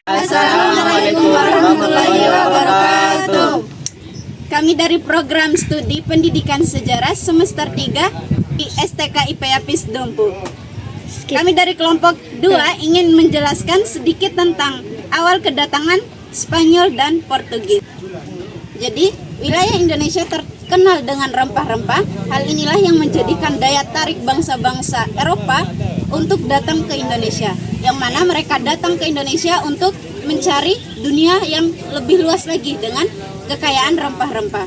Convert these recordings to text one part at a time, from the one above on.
Assalamualaikum warahmatullahi wabarakatuh. Kami dari program studi pendidikan sejarah semester 3 di STK IPA PIS Dompu. Kami dari kelompok 2 ingin menjelaskan sedikit tentang awal kedatangan Spanyol dan Portugis. Jadi, wilayah Indonesia terkenal dengan rempah-rempah. Hal inilah yang menjadikan daya tarik bangsa-bangsa Eropa untuk datang ke Indonesia. Yang mana mereka datang ke Indonesia untuk mencari dunia yang lebih luas lagi dengan kekayaan rempah-rempah.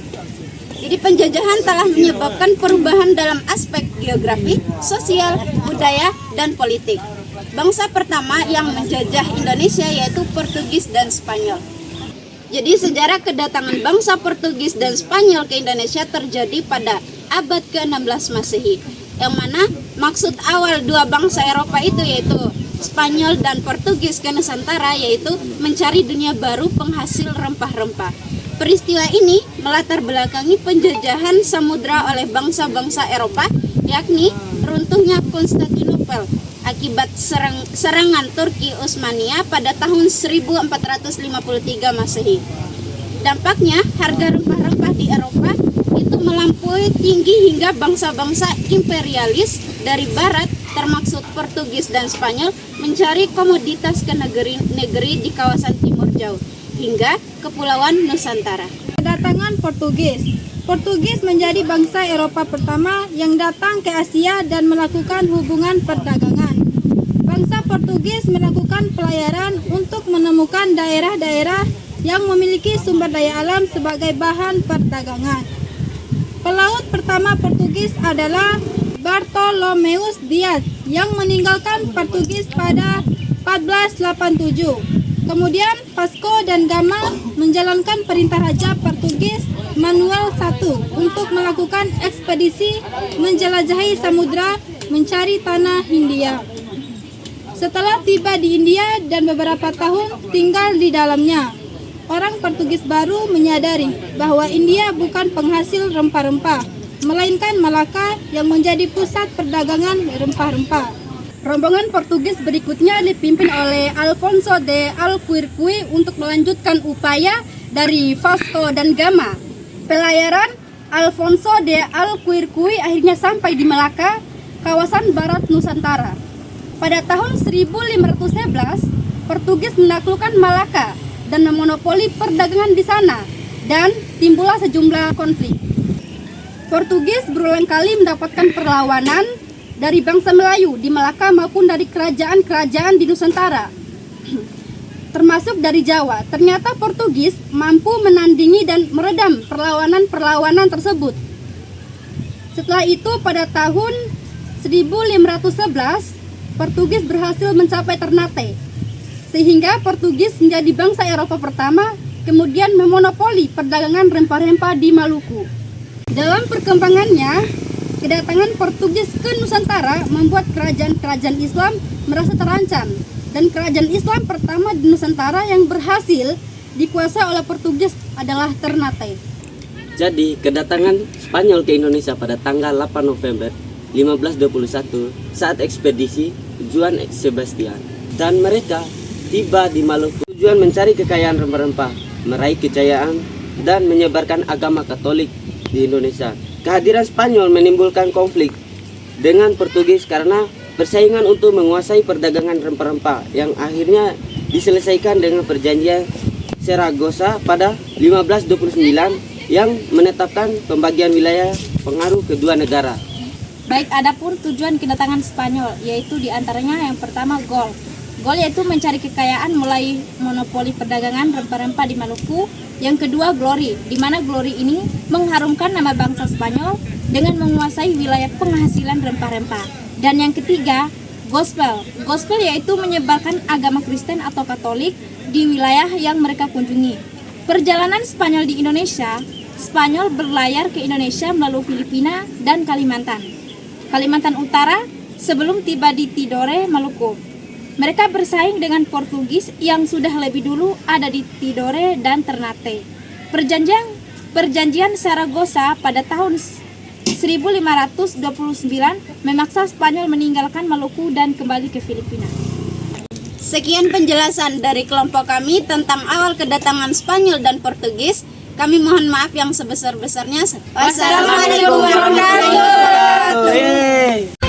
Jadi penjajahan telah menyebabkan perubahan dalam aspek geografi, sosial, budaya, dan politik. Bangsa pertama yang menjajah Indonesia yaitu Portugis dan Spanyol. Jadi sejarah kedatangan bangsa Portugis dan Spanyol ke Indonesia terjadi pada abad ke-16 Masehi. Yang mana maksud awal dua bangsa Eropa itu yaitu Spanyol dan Portugis ke Nusantara yaitu mencari dunia baru penghasil rempah-rempah. Peristiwa ini melatar belakangi penjajahan samudra oleh bangsa-bangsa Eropa, yakni runtuhnya Konstantinopel akibat serangan Turki Utsmania pada tahun 1453 Masehi. Dampaknya harga rempah-rempah di Eropa itu melampaui tinggi hingga bangsa-bangsa imperialis dari barat termasuk Portugis dan Spanyol mencari komoditas ke negeri di kawasan timur jauh hingga Kepulauan Nusantara. Kedatangan Portugis. Portugis menjadi bangsa Eropa pertama yang datang ke Asia dan melakukan hubungan perdagangan. Bangsa Portugis melakukan pelayaran untuk menemukan daerah-daerah yang memiliki sumber daya alam sebagai bahan perdagangan. Pelaut pertama Portugis adalah Bartolomeus Dias yang meninggalkan Portugis pada 1487. Kemudian Vasco da Gama menjalankan perintah Raja Portugis Manuel I untuk melakukan ekspedisi menjelajahi samudra mencari tanah Hindia. Setelah tiba di India dan beberapa tahun tinggal di dalamnya, orang Portugis baru menyadari bahwa India bukan penghasil rempah-rempah, melainkan Malaka yang menjadi pusat perdagangan rempah-rempah. Rombongan Portugis berikutnya dipimpin oleh Alfonso de Albuquerque untuk melanjutkan upaya dari Vasco da Gama. Pelayaran Alfonso de Albuquerque akhirnya sampai di Malaka, kawasan barat Nusantara. Pada tahun 1511, Portugis menaklukkan Malaka dan memonopoli perdagangan di sana, dan timbullah sejumlah konflik. Portugis berulang kali mendapatkan perlawanan dari bangsa Melayu di Malaka maupun dari kerajaan-kerajaan di Nusantara, termasuk dari Jawa. Ternyata Portugis mampu menandingi dan meredam perlawanan-perlawanan tersebut. Setelah itu pada tahun 1511, Portugis berhasil mencapai Ternate, sehingga Portugis menjadi bangsa Eropa pertama, kemudian memonopoli perdagangan rempah-rempah di Maluku. Dalam perkembangannya, kedatangan Portugis ke Nusantara membuat kerajaan-kerajaan Islam merasa terancam, dan kerajaan Islam pertama di Nusantara yang berhasil dikuasai oleh Portugis adalah Ternate. Jadi, kedatangan Spanyol ke Indonesia pada tanggal 8 November 1521 saat ekspedisi Juan Sebastian, dan mereka tiba di Maluku tujuan mencari kekayaan rempah-rempah, meraih kejayaan, dan menyebarkan agama Katolik di Indonesia. Kehadiran Spanyol menimbulkan konflik dengan Portugis karena persaingan untuk menguasai perdagangan rempah-rempah yang akhirnya diselesaikan dengan perjanjian Saragossa pada 1529 yang menetapkan pembagian wilayah pengaruh kedua negara. Baik, adapun tujuan kedatangan Spanyol yaitu diantaranya yang pertama gold. Gold yaitu mencari kekayaan mulai monopoli perdagangan rempah-rempah di Maluku. Yang kedua glory, di mana glory ini mengharumkan nama bangsa Spanyol dengan menguasai wilayah penghasilan rempah-rempah. Dan yang ketiga gospel. Gospel yaitu menyebarkan agama Kristen atau Katolik di wilayah yang mereka kunjungi. Perjalanan Spanyol di Indonesia, Spanyol berlayar ke Indonesia melalui Filipina dan Kalimantan Utara sebelum tiba di Tidore, Maluku. Mereka bersaing dengan Portugis yang sudah lebih dulu ada di Tidore dan Ternate. Perjanjian Saragossa pada tahun 1529 memaksa Spanyol meninggalkan Maluku dan kembali ke Filipina. Sekian penjelasan dari kelompok kami tentang awal kedatangan Spanyol dan Portugis. Kami mohon maaf yang sebesar-besarnya. Wassalamualaikum warahmatullahi wabarakatuh.